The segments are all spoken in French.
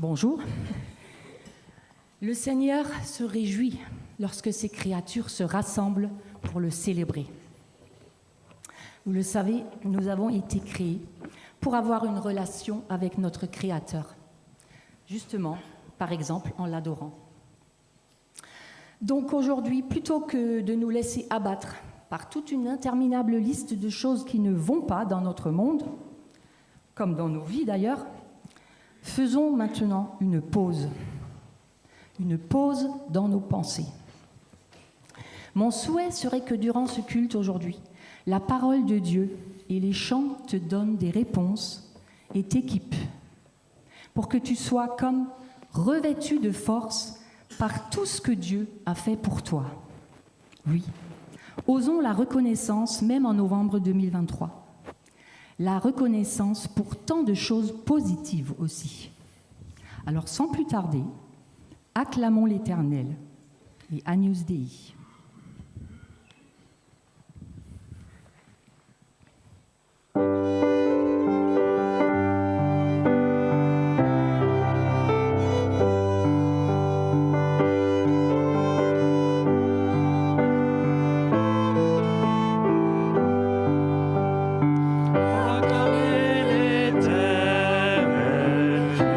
Bonjour. Le Seigneur se réjouit lorsque ses créatures se rassemblent pour le célébrer. Vous le savez, nous avons été créés pour avoir une relation avec notre Créateur. Justement, par exemple, en l'adorant. Donc aujourd'hui, plutôt que de nous laisser abattre par toute une interminable liste de choses qui ne vont pas dans notre monde, comme dans nos vies d'ailleurs, faisons maintenant une pause dans nos pensées. Mon souhait serait que durant ce culte aujourd'hui, la parole de Dieu et les chants te donnent des réponses et t'équipent pour que tu sois comme revêtu de force par tout ce que Dieu a fait pour toi. Oui, osons la reconnaissance même en novembre 2023. La reconnaissance pour tant de choses positives aussi. Alors sans plus tarder, acclamons l'Éternel et Agnus Dei.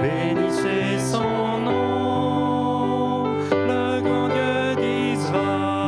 Bénissez son nom, le grand Dieu d'Israël.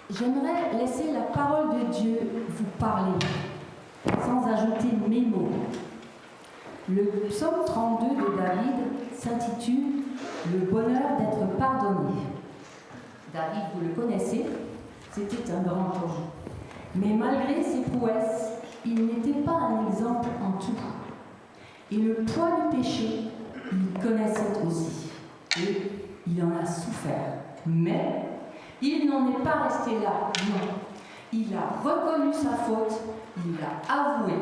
J'aimerais laisser la parole de Dieu vous parler, sans ajouter mes mots. Le psaume 32 de David s'intitule « Le bonheur d'être pardonné ». David, vous le connaissez, c'était un grand homme. Mais malgré ses prouesses, il n'était pas un exemple en tout. Et le poids du péché, il connaissait aussi. Et il en a souffert. Mais il n'en est pas resté là, non. Il a reconnu sa faute, il l'a avoué,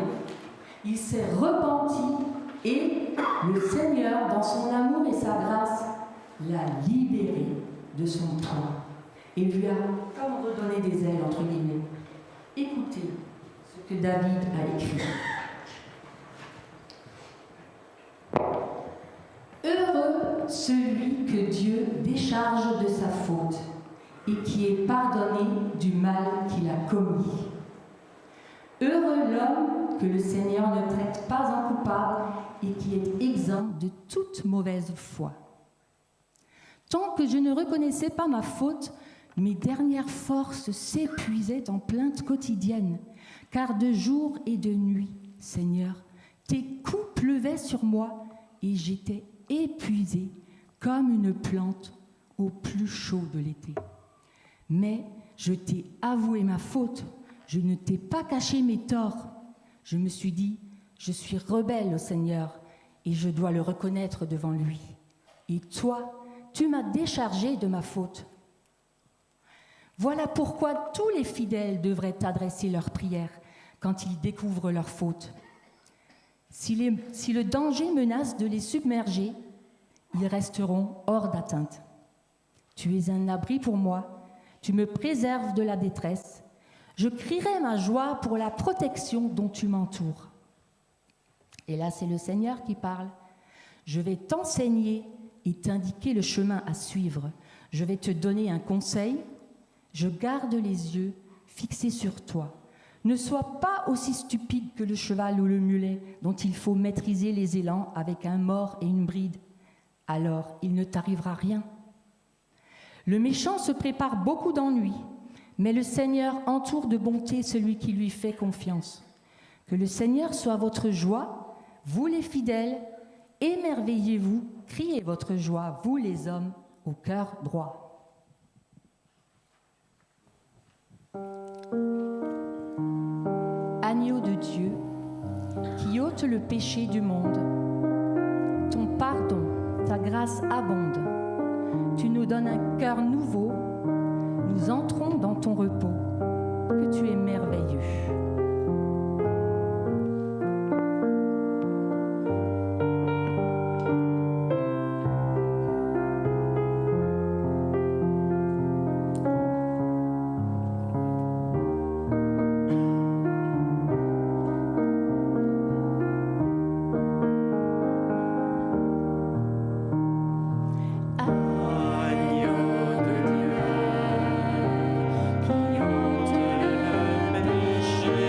il s'est repenti et le Seigneur, dans son amour et sa grâce, l'a libéré de son poids et lui a comme redonné des ailes, entre guillemets. Écoutez ce que David a écrit. Heureux celui que Dieu décharge de sa faute et qui est pardonné du mal qu'il a commis. Heureux l'homme que le Seigneur ne traite pas en coupable et qui est exempt de toute mauvaise foi. Tant que je ne reconnaissais pas ma faute, mes dernières forces s'épuisaient en plaintes quotidiennes, car de jour et de nuit, Seigneur, tes coups pleuvaient sur moi et j'étais épuisée comme une plante au plus chaud de l'été. Mais je t'ai avoué ma faute, je ne t'ai pas caché mes torts. Je me suis dit, je suis rebelle au Seigneur et je dois le reconnaître devant lui. Et toi, tu m'as déchargé de ma faute. Voilà pourquoi tous les fidèles devraient adresser leurs prières quand ils découvrent leur faute. Si le danger menace de les submerger, ils resteront hors d'atteinte. Tu es un abri pour moi, tu me préserves de la détresse. Je crierai ma joie pour la protection dont tu m'entoures. Et là, c'est le Seigneur qui parle. Je vais t'enseigner et t'indiquer le chemin à suivre. Je vais te donner un conseil. Je garde les yeux fixés sur toi. Ne sois pas aussi stupide que le cheval ou le mulet dont il faut maîtriser les élans avec un mors et une bride. Alors, il ne t'arrivera rien. Le méchant se prépare beaucoup d'ennuis, mais le Seigneur entoure de bonté celui qui lui fait confiance. Que le Seigneur soit votre joie, vous les fidèles, émerveillez-vous, criez votre joie, vous les hommes, au cœur droit. Agneau de Dieu, qui ôte le péché du monde, ton pardon, ta grâce abonde. Tu nous donnes un cœur nouveau, nous entrons dans ton repos, que tu es merveilleux. Agneau de Dieu, qui ôte le péché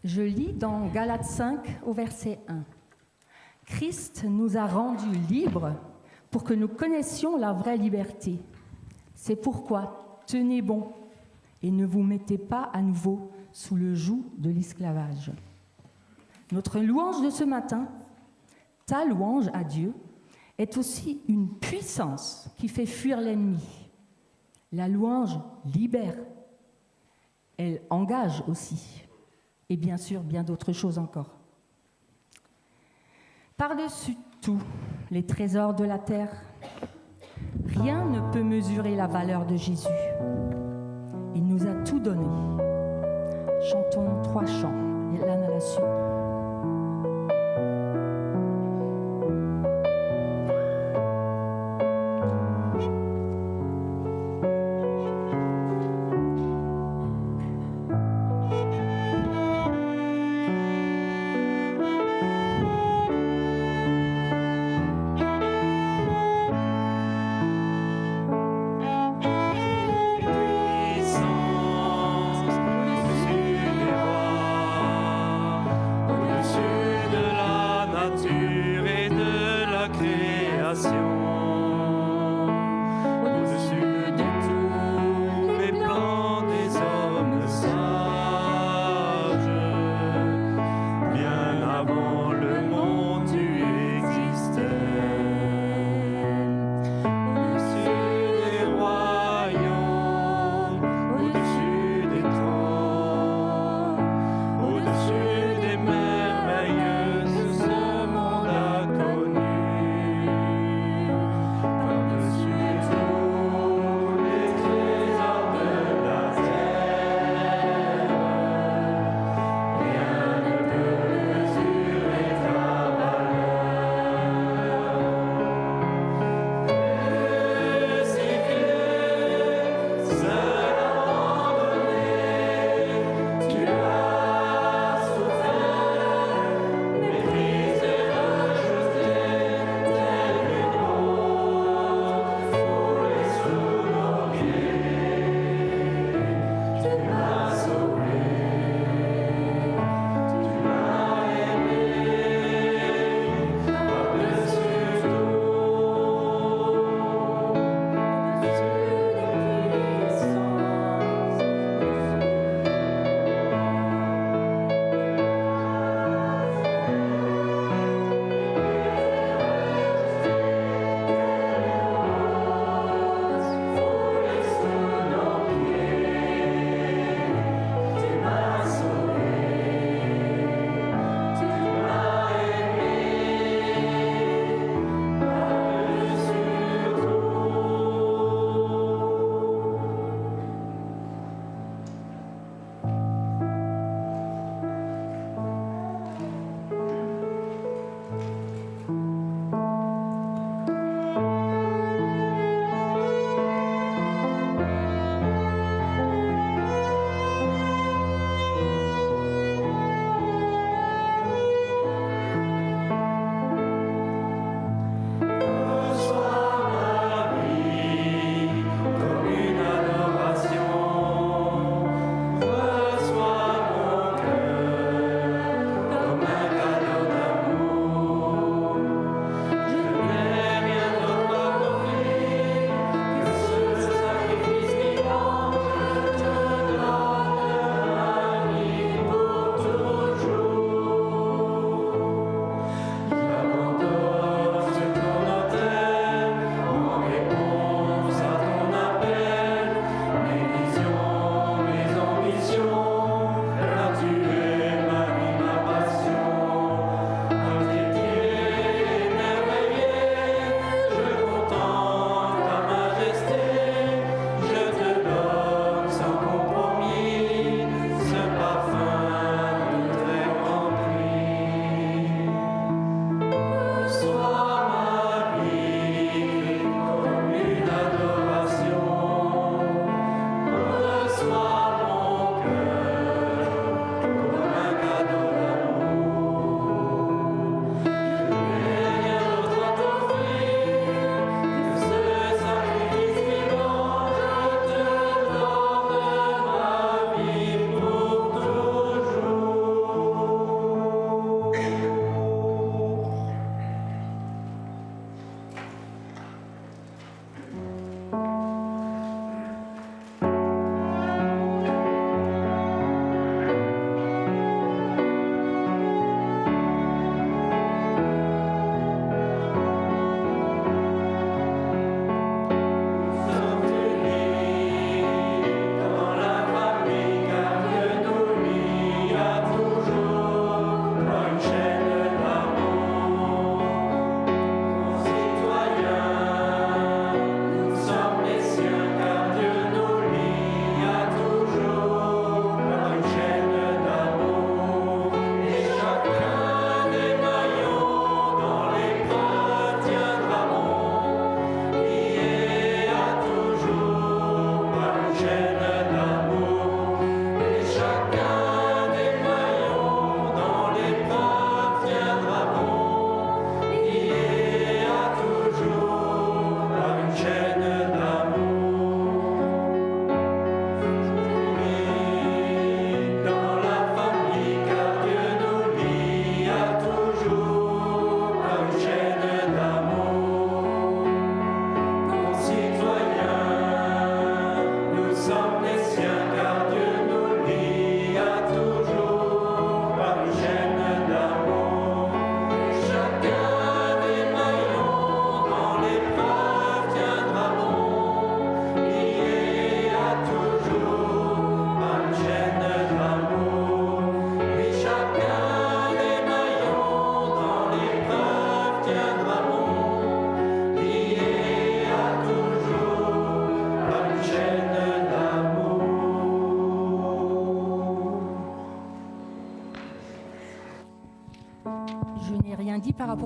Je lis dans Galates 5 au verset 1. Christ nous a rendus libres pour que nous connaissions la vraie liberté. C'est pourquoi tenez bon et ne vous mettez pas à nouveau sous le joug de l'esclavage. Notre louange de ce matin, ta louange à Dieu, est aussi une puissance qui fait fuir l'ennemi. La louange libère, elle engage aussi, et bien sûr bien d'autres choses encore. Par-dessus tout, les trésors de la terre, rien ne peut mesurer la valeur de Jésus. Il nous a tout donné. Chantons 3 chants, et l'un à la suite.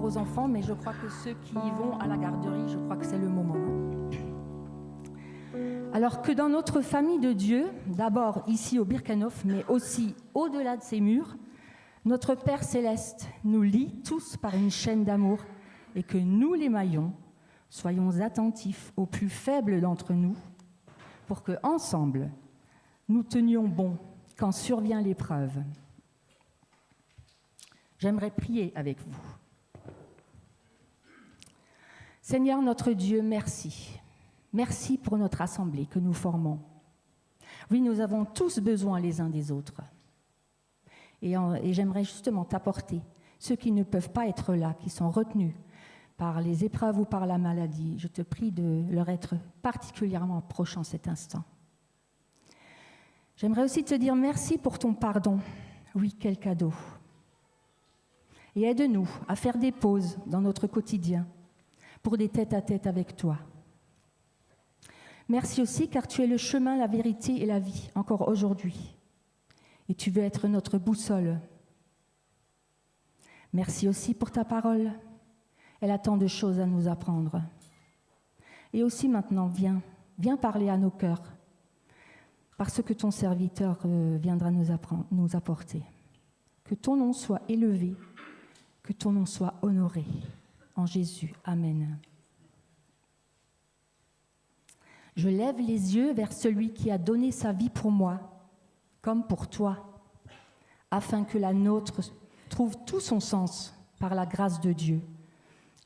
encore aux enfants, mais je crois que ceux qui y vont à la garderie, je crois que c'est le moment. Alors que dans notre famille de Dieu, d'abord ici au Birkenhof, mais aussi au-delà de ces murs, notre Père Céleste nous lie tous par une chaîne d'amour et que nous, les maillons, soyons attentifs aux plus faibles d'entre nous pour que, ensemble, nous tenions bon quand survient l'épreuve. J'aimerais prier avec vous. Seigneur notre Dieu, merci. Merci pour notre assemblée que nous formons. Oui, nous avons tous besoin les uns des autres. Et j'aimerais justement t'apporter ceux qui ne peuvent pas être là, qui sont retenus par les épreuves ou par la maladie. Je te prie de leur être particulièrement proche en cet instant. J'aimerais aussi te dire merci pour ton pardon. Oui, quel cadeau. Et aide-nous à faire des pauses dans notre quotidien pour des tête-à-tête avec toi. Merci aussi car tu es le chemin, la vérité et la vie, encore aujourd'hui. Et tu veux être notre boussole. Merci aussi pour ta parole. Elle a tant de choses à nous apprendre. Et aussi maintenant, viens parler à nos cœurs, parce que ton serviteur viendra nous apporter. Que ton nom soit élevé, que ton nom soit honoré. En Jésus, Amen. Je lève les yeux vers celui qui a donné sa vie pour moi, comme pour toi, afin que la nôtre trouve tout son sens par la grâce de Dieu.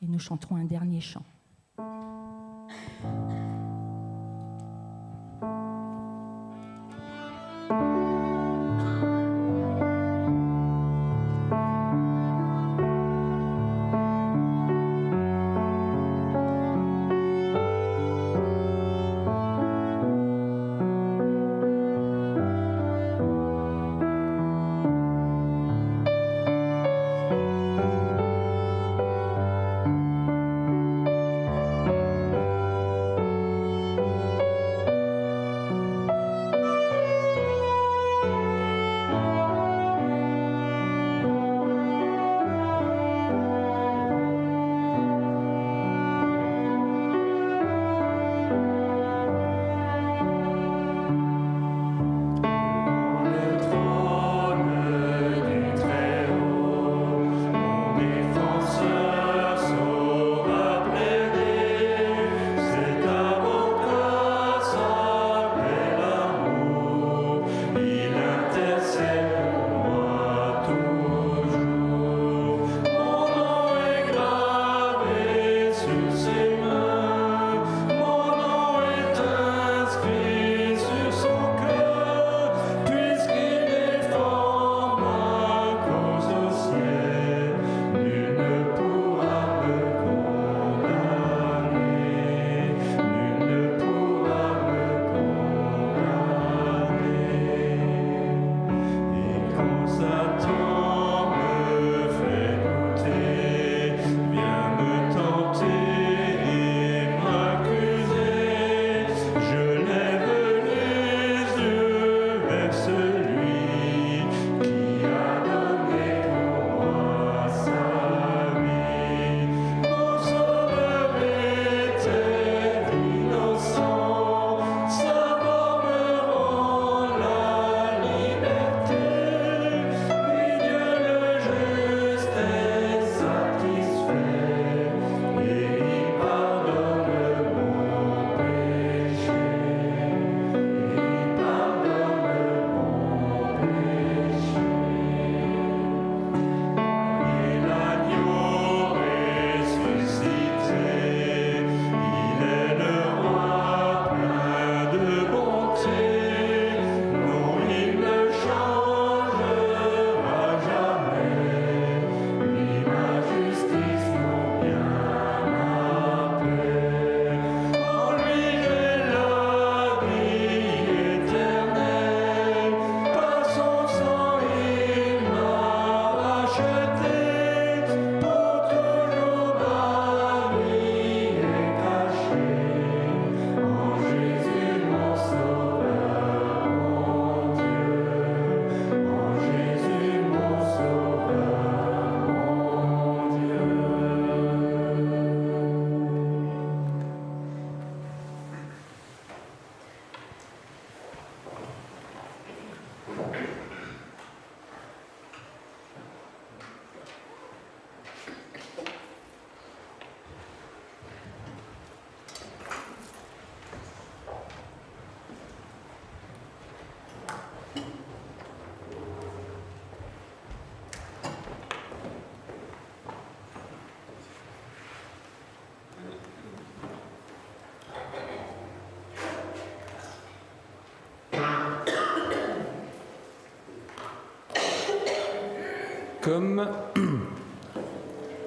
Et nous chanterons un dernier chant.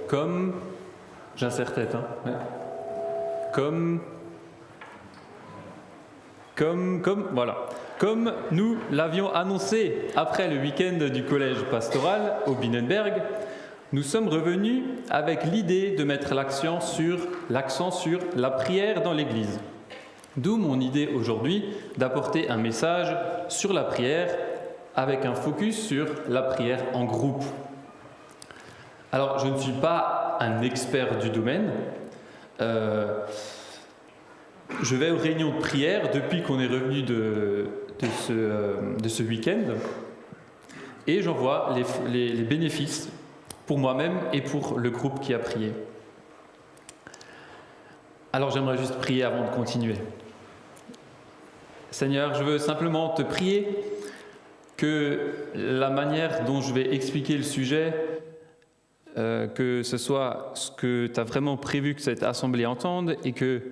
Comme j'insère tête, hein. Ouais. Comme nous l'avions annoncé après le week-end du collège pastoral au Binnenberg, nous sommes revenus avec l'idée de mettre l'accent sur la prière dans l'Église. D'où mon idée aujourd'hui d'apporter un message sur la prière avec un focus sur la prière en groupe. Alors, je ne suis pas un expert du domaine. Je vais aux réunions de prière depuis qu'on est revenu de ce week-end et j'en vois les bénéfices pour moi-même et pour le groupe qui a prié. Alors, j'aimerais juste prier avant de continuer. Seigneur, je veux simplement te prier que la manière dont je vais expliquer le sujet, que ce soit ce que tu as vraiment prévu que cette assemblée entende et que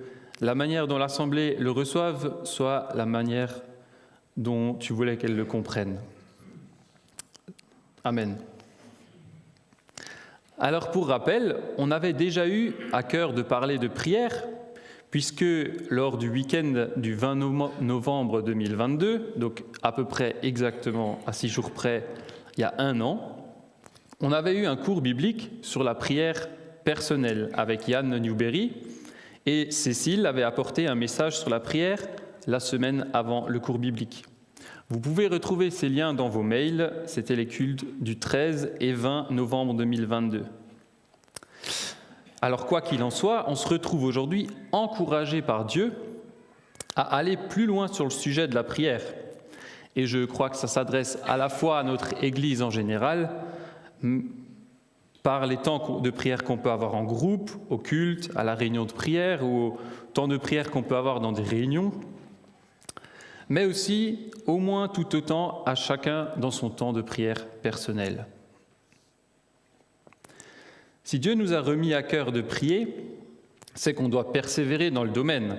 la manière dont l'assemblée le reçoive soit la manière dont tu voulais qu'elle le comprenne. Amen. Alors pour rappel, on avait déjà eu à cœur de parler de prière, puisque lors du week-end du 20 novembre 2022, donc à peu près exactement à 6 jours près, il y a 1 an, on avait eu un cours biblique sur la prière personnelle avec Yann Newberry et Cécile avait apporté un message sur la prière la semaine avant le cours biblique. Vous pouvez retrouver ces liens dans vos mails, c'était les cultes du 13 et 20 novembre 2022. Alors quoi qu'il en soit, on se retrouve aujourd'hui encouragé par Dieu à aller plus loin sur le sujet de la prière. Et je crois que ça s'adresse à la fois à notre Église en général, par les temps de prière qu'on peut avoir en groupe, au culte, à la réunion de prière ou au temps de prière qu'on peut avoir dans des réunions, mais aussi au moins tout autant à chacun dans son temps de prière personnel. Si Dieu nous a remis à cœur de prier, c'est qu'on doit persévérer dans le domaine.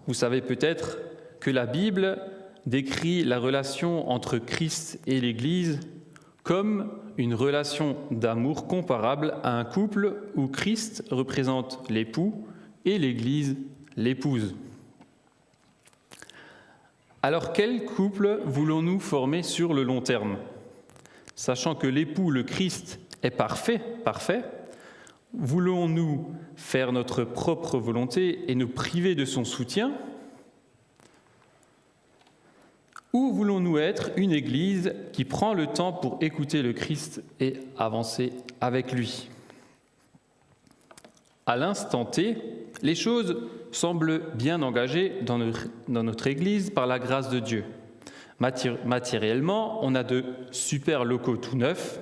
Vous savez peut-être que la Bible décrit la relation entre Christ et l'Église comme une relation d'amour comparable à un couple où Christ représente l'époux et l'Église l'épouse. Alors quel couple voulons-nous former sur le long terme ? Sachant que l'époux, le Christ, est parfait, voulons-nous faire notre propre volonté et nous priver de son soutien ? Ou voulons-nous être une Église qui prend le temps pour écouter le Christ et avancer avec lui ? À l'instant T, les choses semblent bien engagées dans notre Église par la grâce de Dieu. Matériellement, on a de super locaux tout neufs.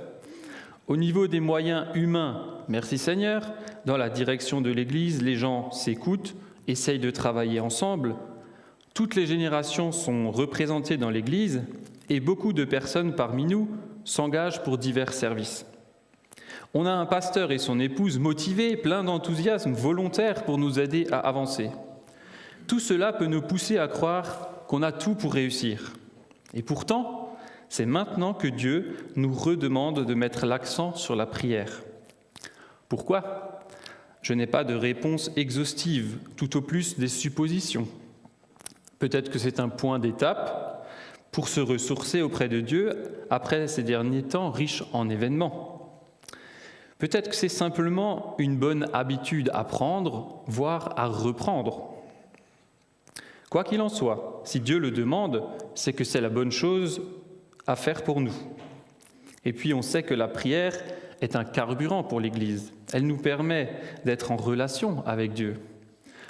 Au niveau des moyens humains, merci Seigneur, dans la direction de l'Église, les gens s'écoutent, essayent de travailler ensemble. Toutes les générations sont représentées dans l'Église et beaucoup de personnes parmi nous s'engagent pour divers services. On a un pasteur et son épouse motivés, pleins d'enthousiasme, volontaires pour nous aider à avancer. Tout cela peut nous pousser à croire qu'on a tout pour réussir. Et pourtant, c'est maintenant que Dieu nous redemande de mettre l'accent sur la prière. Pourquoi ? Je n'ai pas de réponse exhaustive, tout au plus des suppositions. Peut-être que c'est un point d'étape pour se ressourcer auprès de Dieu après ces derniers temps riches en événements. Peut-être que c'est simplement une bonne habitude à prendre, voire à reprendre. Quoi qu'il en soit, si Dieu le demande, c'est que c'est la bonne chose à faire pour nous. Et puis on sait que la prière est un carburant pour l'Église. Elle nous permet d'être en relation avec Dieu.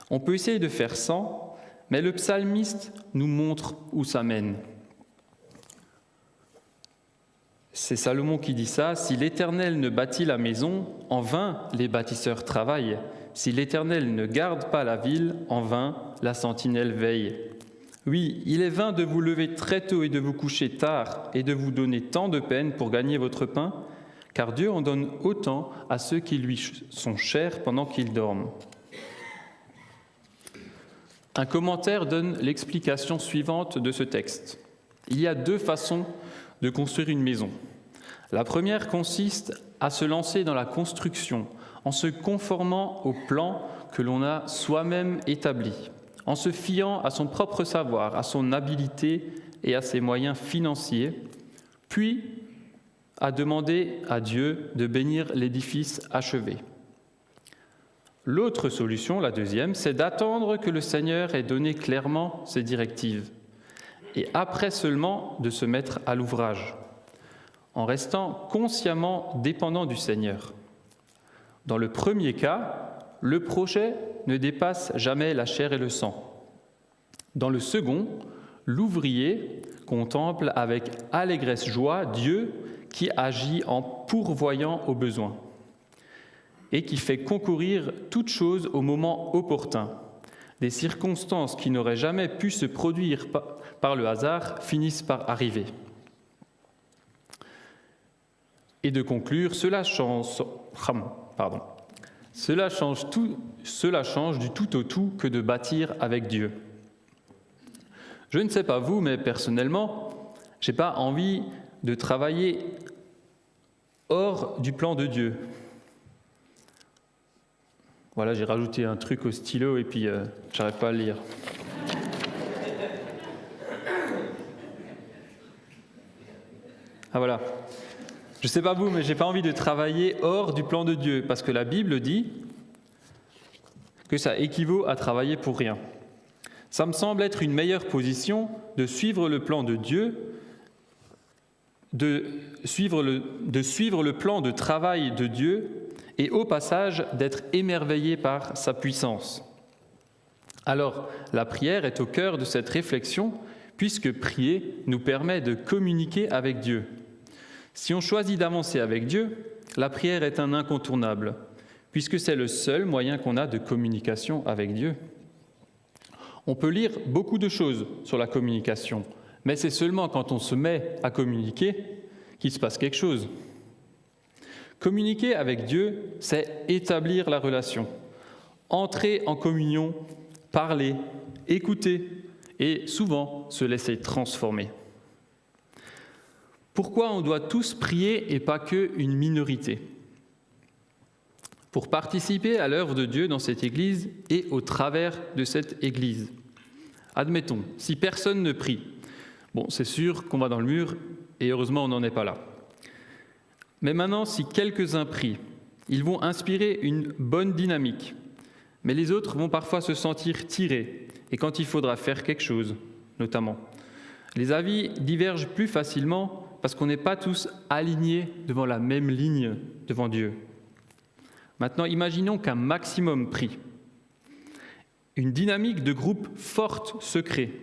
On peut essayer de faire sans, mais le psalmiste nous montre où ça mène. C'est Salomon qui dit ça, « Si l'Éternel ne bâtit la maison, en vain les bâtisseurs travaillent. Si l'Éternel ne garde pas la ville, en vain la sentinelle veille. Oui, il est vain de vous lever très tôt et de vous coucher tard et de vous donner tant de peine pour gagner votre pain, car Dieu en donne autant à ceux qui lui sont chers pendant qu'ils dorment. » Un commentaire donne l'explication suivante de ce texte. Il y a 2 façons de construire une maison. La première consiste à se lancer dans la construction en se conformant au plan que l'on a soi-même établi, en se fiant à son propre savoir, à son habileté et à ses moyens financiers, puis à demander à Dieu de bénir l'édifice achevé. L'autre solution, la deuxième, c'est d'attendre que le Seigneur ait donné clairement ses directives, et après seulement de se mettre à l'ouvrage, en restant consciemment dépendant du Seigneur. Dans le premier cas, le projet ne dépasse jamais la chair et le sang. Dans le second, l'ouvrier contemple avec allégresse joie Dieu qui agit en pourvoyant aux besoins et qui fait concourir toutes choses au moment opportun. Des circonstances qui n'auraient jamais pu se produire par le hasard finissent par arriver. Et de conclure, cela change du tout au tout que de bâtir avec Dieu. Je ne sais pas vous, mais personnellement, je n'ai pas envie de travailler hors du plan de Dieu. Voilà, j'ai rajouté un truc au stylo et puis j'arrive pas à le lire. Ah voilà. Je ne sais pas vous, mais je n'ai pas envie de travailler hors du plan de Dieu, parce que la Bible dit que ça équivaut à travailler pour rien. Ça me semble être une meilleure position de suivre le plan de Dieu, de suivre le plan de travail de Dieu et au passage d'être émerveillé par sa puissance. Alors, la prière est au cœur de cette réflexion, puisque prier nous permet de communiquer avec Dieu. Si on choisit d'avancer avec Dieu, la prière est un incontournable, puisque c'est le seul moyen qu'on a de communication avec Dieu. On peut lire beaucoup de choses sur la communication, mais c'est seulement quand on se met à communiquer qu'il se passe quelque chose. Communiquer avec Dieu, c'est établir la relation, entrer en communion, parler, écouter et souvent se laisser transformer. Pourquoi on doit tous prier et pas qu'une minorité ? Pour participer à l'œuvre de Dieu dans cette Église et au travers de cette Église. Admettons, si personne ne prie, c'est sûr qu'on va dans le mur et heureusement on n'en est pas là. Mais maintenant, si quelques-uns prient, ils vont inspirer une bonne dynamique, mais les autres vont parfois se sentir tirés, et quand il faudra faire quelque chose, notamment. Les avis divergent plus facilement parce qu'on n'est pas tous alignés devant la même ligne devant Dieu. Maintenant, imaginons qu'un maximum prie. Une dynamique de groupe forte se crée.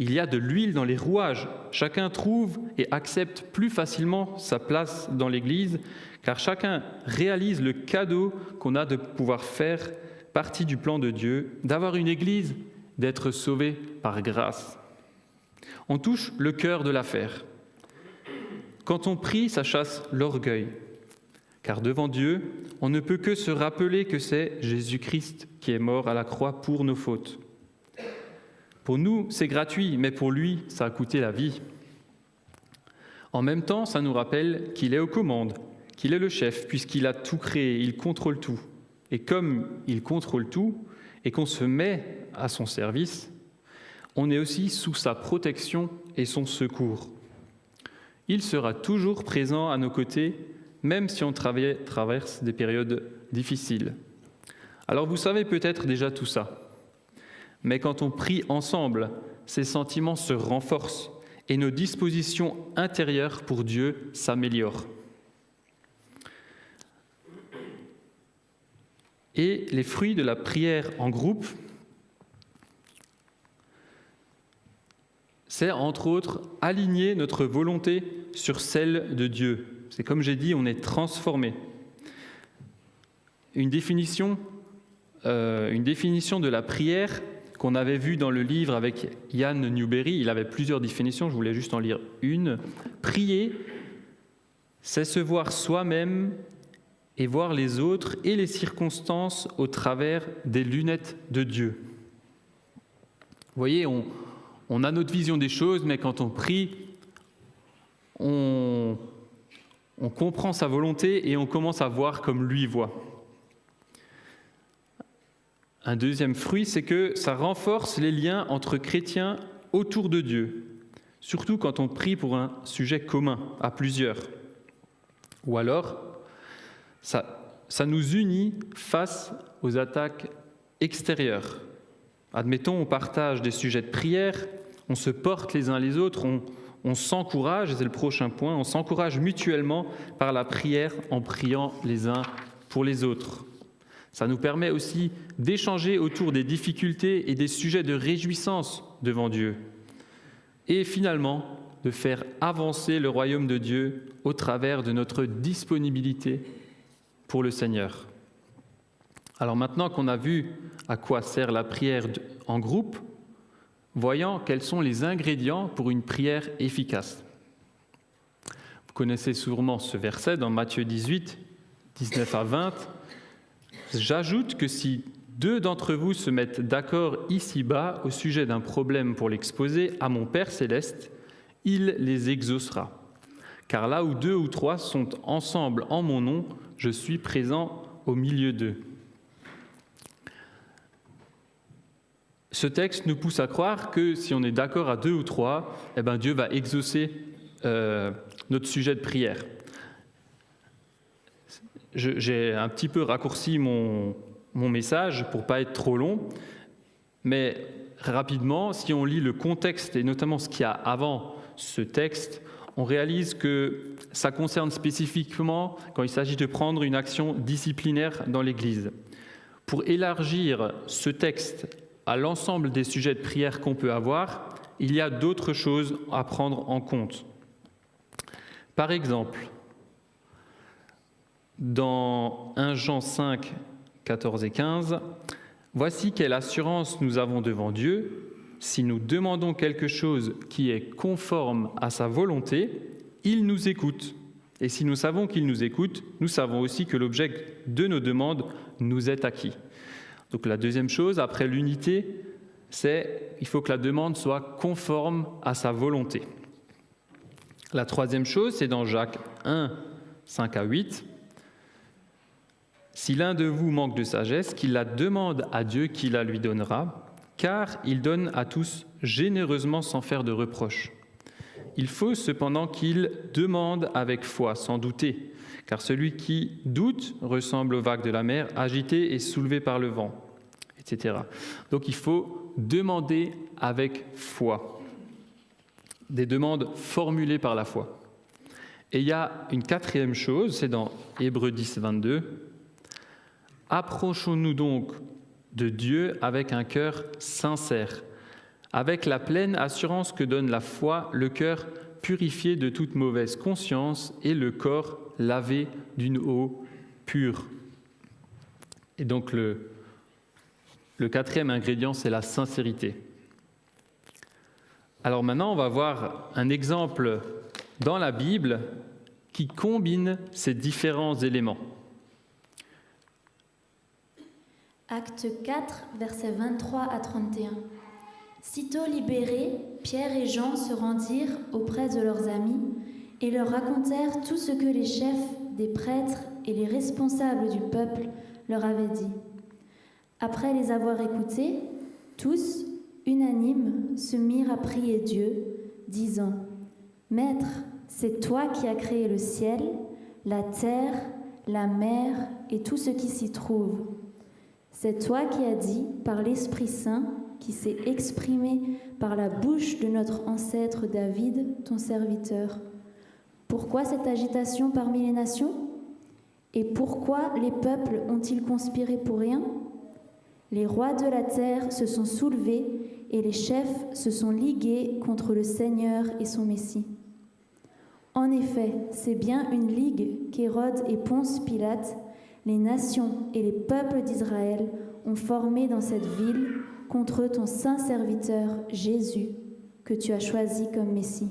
Il y a de l'huile dans les rouages. Chacun trouve et accepte plus facilement sa place dans l'Église, car chacun réalise le cadeau qu'on a de pouvoir faire partie du plan de Dieu, d'avoir une Église, d'être sauvé par grâce. On touche le cœur de l'affaire. Quand on prie, ça chasse l'orgueil, car devant Dieu, on ne peut que se rappeler que c'est Jésus-Christ qui est mort à la croix pour nos fautes. Pour nous, c'est gratuit, mais pour lui, ça a coûté la vie. En même temps, ça nous rappelle qu'il est aux commandes, qu'il est le chef, puisqu'il a tout créé, il contrôle tout. Et comme il contrôle tout, et qu'on se met à son service, on est aussi sous sa protection et son secours. Il sera toujours présent à nos côtés, même si on traverse des périodes difficiles. Alors vous savez peut-être déjà tout ça. Mais quand on prie ensemble, ces sentiments se renforcent et nos dispositions intérieures pour Dieu s'améliorent. Et les fruits de la prière en groupe, c'est entre autres aligner notre volonté sur celle de Dieu. C'est comme j'ai dit, on est transformé. Une définition de la prière qu'on avait vue dans le livre avec Ian Newberry, il avait plusieurs définitions, je voulais juste en lire une. Prier, c'est se voir soi-même et voir les autres et les circonstances au travers des lunettes de Dieu. Vous voyez, on a notre vision des choses, mais quand on prie, on On comprend sa volonté et on commence à voir comme lui voit. Un deuxième fruit, c'est que ça renforce les liens entre chrétiens autour de Dieu, surtout quand on prie pour un sujet commun, à plusieurs. Ou alors, ça nous unit face aux attaques extérieures. Admettons, on partage des sujets de prière, on se porte les uns les autres, on s'encourage, et c'est le prochain point, on s'encourage mutuellement par la prière en priant les uns pour les autres. Ça nous permet aussi d'échanger autour des difficultés et des sujets de réjouissance devant Dieu. Et finalement, de faire avancer le royaume de Dieu au travers de notre disponibilité pour le Seigneur. Alors maintenant qu'on a vu à quoi sert la prière en groupe, voyons quels sont les ingrédients pour une prière efficace. Vous connaissez sûrement ce verset dans Matthieu 18, 19 à 20. J'ajoute que si 2 d'entre vous se mettent d'accord ici-bas au sujet d'un problème pour l'exposer à mon Père céleste, il les exaucera. Car là où 2 ou 3 sont ensemble en mon nom, je suis présent au milieu d'eux. Ce texte nous pousse à croire que si on est d'accord à 2 ou 3, Dieu va exaucer notre sujet de prière. J'ai un petit peu raccourci mon message pour ne pas être trop long, mais rapidement, si on lit le contexte et notamment ce qu'il y a avant ce texte, on réalise que ça concerne spécifiquement quand il s'agit de prendre une action disciplinaire dans l'Église. Pour élargir ce texte à l'ensemble des sujets de prière qu'on peut avoir, il y a d'autres choses à prendre en compte. Par exemple, dans 1 Jean 5, 14 et 15, « Voici quelle assurance nous avons devant Dieu. Si nous demandons quelque chose qui est conforme à sa volonté, il nous écoute. Et si nous savons qu'il nous écoute, nous savons aussi que l'objet de nos demandes nous est acquis. » Donc la deuxième chose, après l'unité, c'est qu'il faut que la demande soit conforme à sa volonté. La troisième chose, c'est dans Jacques 1, 5 à 8. « Si l'un de vous manque de sagesse, qu'il la demande à Dieu qui la lui donnera, car il donne à tous généreusement sans faire de reproche. Il faut cependant qu'il demande avec foi, sans douter, car celui qui doute ressemble aux vagues de la mer, agitées et soulevées par le vent, etc. » Donc il faut demander avec foi. Des demandes formulées par la foi. Et il y a une quatrième chose, c'est dans Hébreux 10, 22. « Approchons-nous donc de Dieu avec un cœur sincère, avec la pleine assurance que donne la foi, le cœur purifié de toute mauvaise conscience et le corps lavé d'une eau pure. » Et donc le quatrième ingrédient, c'est la sincérité. Alors maintenant, on va voir un exemple dans la Bible qui combine ces différents éléments. Acte 4, versets 23 à 31. Sitôt libérés, Pierre et Jean se rendirent auprès de leurs amis et leur racontèrent tout ce que les chefs des prêtres et les responsables du peuple leur avaient dit. Après les avoir écoutés, tous, unanimes, se mirent à prier Dieu, disant : « Maître, c'est toi qui as créé le ciel, la terre, la mer et tout ce qui s'y trouve. C'est toi qui as dit, par l'Esprit Saint, qui s'est exprimé par la bouche de notre ancêtre David, ton serviteur. Pourquoi cette agitation parmi les nations ? Et pourquoi les peuples ont-ils conspiré pour rien ? Les rois de la terre se sont soulevés et les chefs se sont ligués contre le Seigneur et son Messie. En effet, c'est bien une ligue qu'Hérode et Ponce Pilate, les nations et les peuples d'Israël ont formée dans cette ville contre ton saint serviteur Jésus, que tu as choisi comme Messie.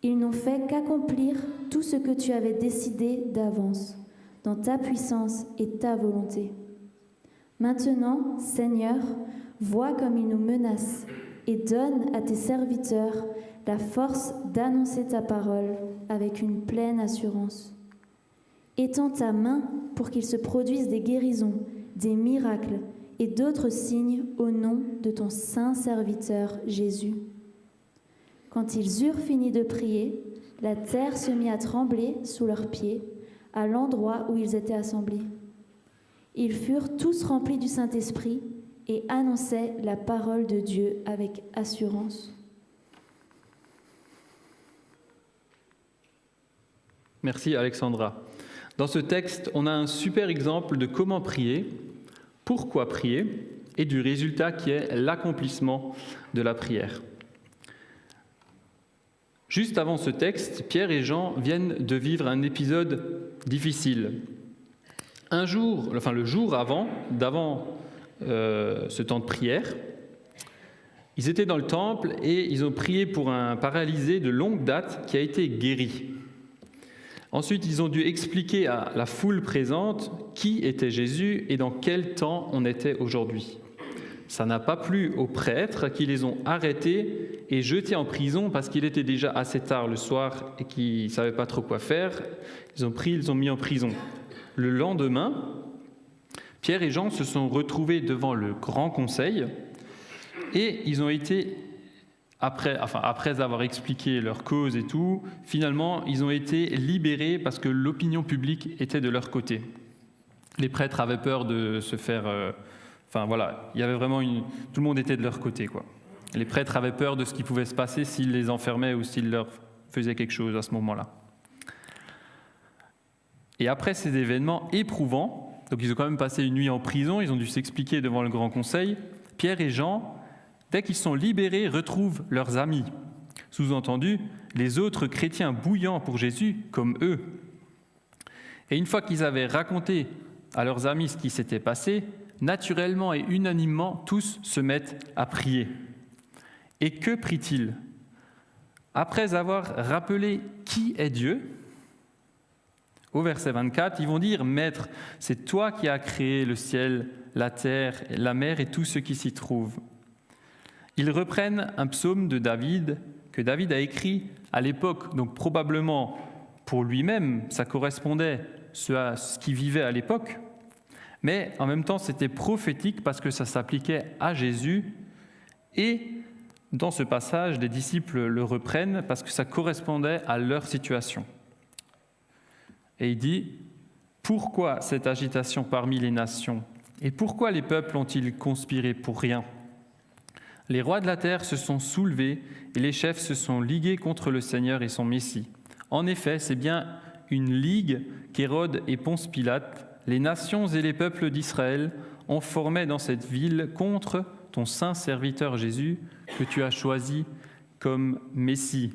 Ils n'ont fait qu'accomplir tout ce que tu avais décidé d'avance, dans ta puissance et ta volonté. Maintenant, Seigneur, vois comme ils nous menacent et donne à tes serviteurs la force d'annoncer ta parole avec une pleine assurance. Étends ta main pour qu'il se produise des guérisons, des miracles et d'autres signes au nom de ton saint serviteur Jésus. » Quand ils eurent fini de prier, la terre se mit à trembler sous leurs pieds, à l'endroit où ils étaient assemblés. Ils furent tous remplis du Saint-Esprit et annonçaient la parole de Dieu avec assurance. Merci Alexandra. Dans ce texte, on a un super exemple de comment prier, pourquoi prier, et du résultat qui est l'accomplissement de la prière. Juste avant ce texte, Pierre et Jean viennent de vivre un épisode difficile. Le jour avant ce temps de prière, ils étaient dans le temple et ils ont prié pour un paralysé de longue date qui a été guéri. Ensuite, ils ont dû expliquer à la foule présente qui était Jésus et dans quel temps on était aujourd'hui. Ça n'a pas plu aux prêtres qui les ont arrêtés et jetés en prison parce qu'il était déjà assez tard le soir et qu'ils ne savaient pas trop quoi faire. Ils ont mis en prison. Le lendemain, Pierre et Jean se sont retrouvés devant le grand conseil et ils ont été, après avoir expliqué leur cause et tout, finalement, ils ont été libérés parce que l'opinion publique était de leur côté. Les prêtres avaient peur de se faire... il y avait vraiment tout le monde était de leur côté, quoi. Les prêtres avaient peur de ce qui pouvait se passer s'ils les enfermaient ou s'ils leur faisaient quelque chose à ce moment-là. Et après ces événements éprouvants, donc ils ont quand même passé une nuit en prison, ils ont dû s'expliquer devant le grand conseil, Pierre et Jean, dès qu'ils sont libérés, retrouvent leurs amis. Sous-entendu, les autres chrétiens bouillants pour Jésus, comme eux. Et une fois qu'ils avaient raconté à leurs amis ce qui s'était passé, naturellement et unanimement, tous se mettent à prier. Et que prient-ils ? Après avoir rappelé qui est Dieu, au verset 24, ils vont dire « Maître, c'est toi qui as créé le ciel, la terre, la mer et tout ce qui s'y trouve. » Ils reprennent un psaume de David, que David a écrit à l'époque, donc probablement pour lui-même, ça correspondait à ce qu'il vivait à l'époque, mais en même temps c'était prophétique parce que ça s'appliquait à Jésus, et dans ce passage, les disciples le reprennent parce que ça correspondait à leur situation. Et il dit « Pourquoi cette agitation parmi les nations ? Et pourquoi les peuples ont-ils conspiré pour rien ? Les rois de la terre se sont soulevés et les chefs se sont ligués contre le Seigneur et son Messie. En effet, c'est bien une ligue qu'Hérode et Ponce Pilate, les nations et les peuples d'Israël, ont formé dans cette ville contre ton saint serviteur Jésus que tu as choisi comme Messie. »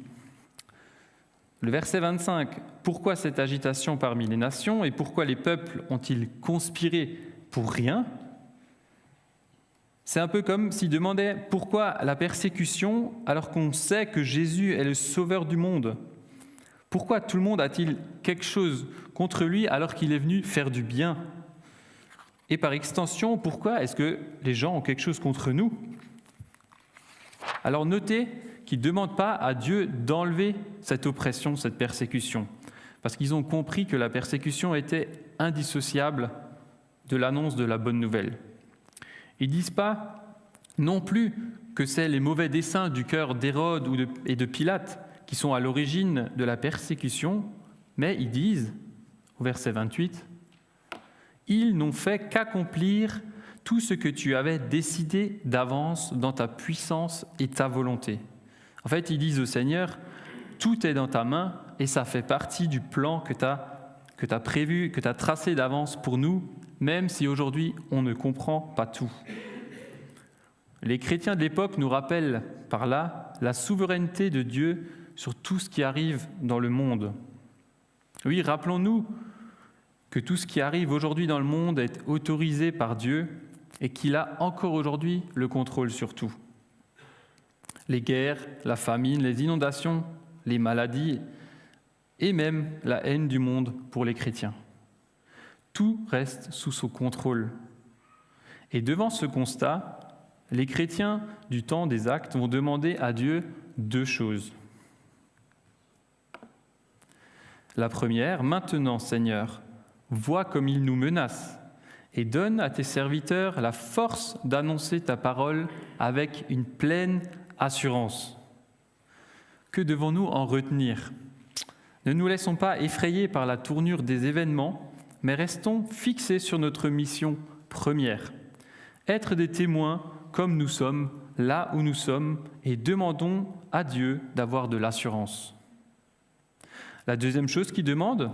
Le verset 25, « Pourquoi cette agitation parmi les nations et pourquoi les peuples ont-ils conspiré pour rien ?» C'est un peu comme s'il demandait « Pourquoi la persécution alors qu'on sait que Jésus est le sauveur du monde ? Pourquoi tout le monde a-t-il quelque chose contre lui alors qu'il est venu faire du bien ? Et par extension, pourquoi est-ce que les gens ont quelque chose contre nous ? » Alors notez qu'ils ne demandent pas à Dieu d'enlever cette oppression, cette persécution, parce qu'ils ont compris que la persécution était indissociable de l'annonce de la bonne nouvelle. Ils ne disent pas non plus que c'est les mauvais desseins du cœur d'Hérode et de Pilate qui sont à l'origine de la persécution, mais ils disent, au verset 28, « Ils n'ont fait qu'accomplir tout ce que tu avais décidé d'avance dans ta puissance et ta volonté. » En fait, ils disent au Seigneur, « Tout est dans ta main et ça fait partie du plan que tu as prévu, que tu as tracé d'avance pour nous, même si aujourd'hui on ne comprend pas tout. » Les chrétiens de l'époque nous rappellent par là la souveraineté de Dieu sur tout ce qui arrive dans le monde. Oui, rappelons-nous que tout ce qui arrive aujourd'hui dans le monde est autorisé par Dieu et qu'il a encore aujourd'hui le contrôle sur tout. Les guerres, la famine, les inondations, les maladies et même la haine du monde pour les chrétiens. Tout reste sous son contrôle. Et devant ce constat, les chrétiens du temps des Actes vont demander à Dieu deux choses. La première, « Maintenant, Seigneur, vois comme il nous menace, et donne à tes serviteurs la force d'annoncer ta parole avec une pleine assurance. » Que devons-nous en retenir ? Ne nous laissons pas effrayer par la tournure des événements, mais restons fixés sur notre mission première. Être des témoins comme nous sommes, là où nous sommes, et demandons à Dieu d'avoir de l'assurance. La deuxième chose qu'il demande,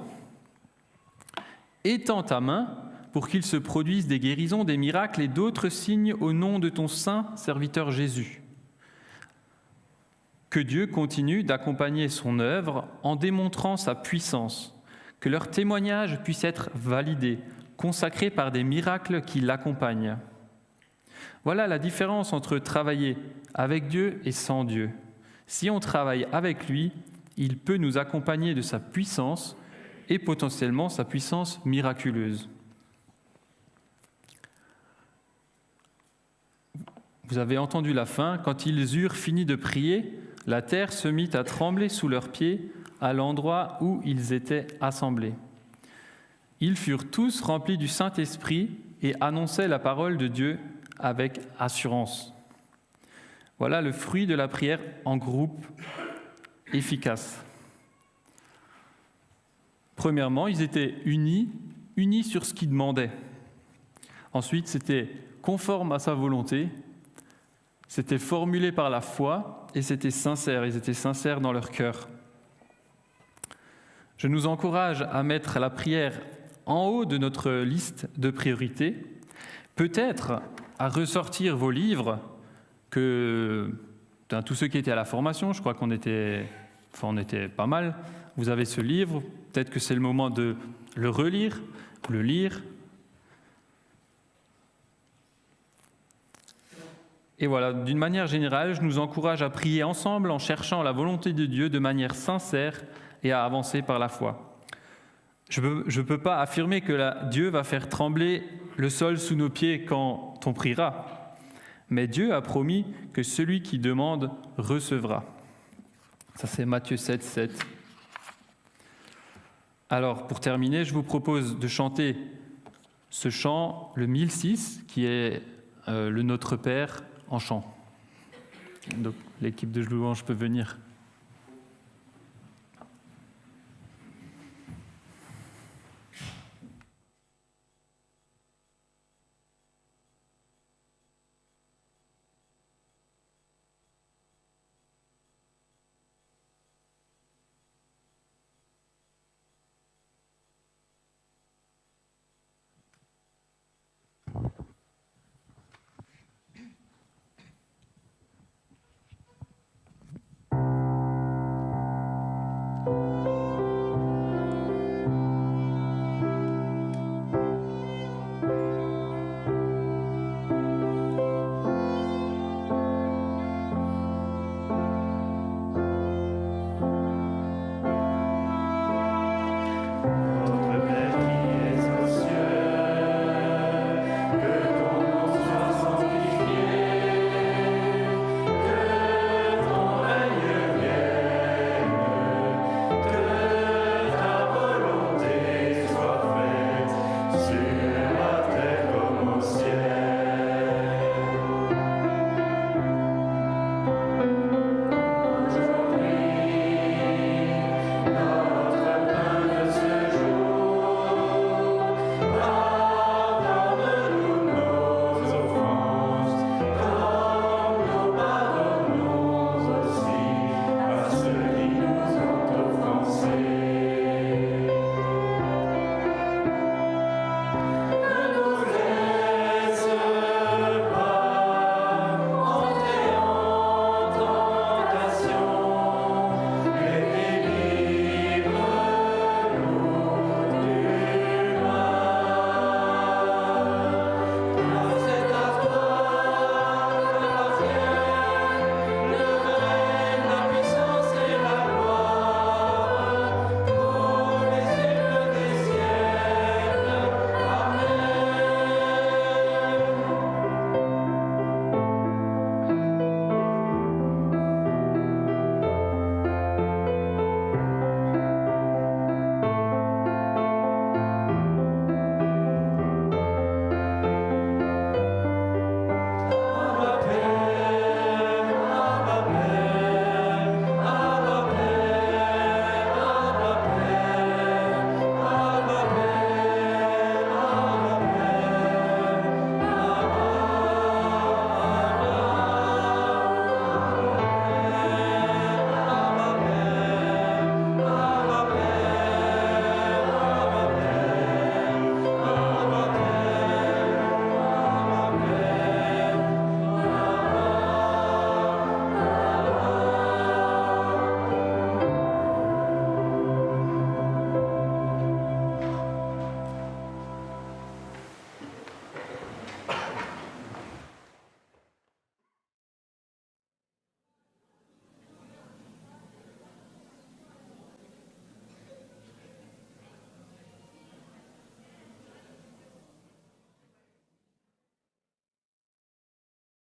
« Étends ta main pour qu'il se produise des guérisons, des miracles et d'autres signes au nom de ton saint serviteur Jésus. » Que Dieu continue d'accompagner son œuvre en démontrant sa puissance, que leur témoignage puisse être validé, consacré par des miracles qui l'accompagnent. Voilà la différence entre travailler avec Dieu et sans Dieu. Si on travaille avec lui, il peut nous accompagner de sa puissance et potentiellement sa puissance miraculeuse. Vous avez entendu la fin, quand ils eurent fini de prier, la terre se mit à trembler sous leurs pieds à l'endroit où ils étaient assemblés. Ils furent tous remplis du Saint-Esprit et annonçaient la parole de Dieu avec assurance. Voilà le fruit de la prière en groupe efficace. Premièrement, ils étaient unis sur ce qu'ils demandaient. Ensuite, c'était conforme à sa volonté. C'était formulé par la foi et c'était sincère. Ils étaient sincères dans leur cœur. Je nous encourage à mettre la prière en haut de notre liste de priorités, peut-être à ressortir vos livres, tous ceux qui étaient à la formation, je crois qu'on était pas mal. Vous avez ce livre, peut-être que c'est le moment de le relire, le lire. Et voilà, d'une manière générale, je nous encourage à prier ensemble en cherchant la volonté de Dieu de manière sincère et à avancer par la foi. Je ne peux pas affirmer que Dieu va faire trembler le sol sous nos pieds quand on priera, mais Dieu a promis que celui qui demande recevra. Ça, c'est Matthieu 7, 7. Alors, pour terminer, je vous propose de chanter ce chant, le 1006, qui est le Notre Père en chant. Donc, l'équipe de louange peut venir.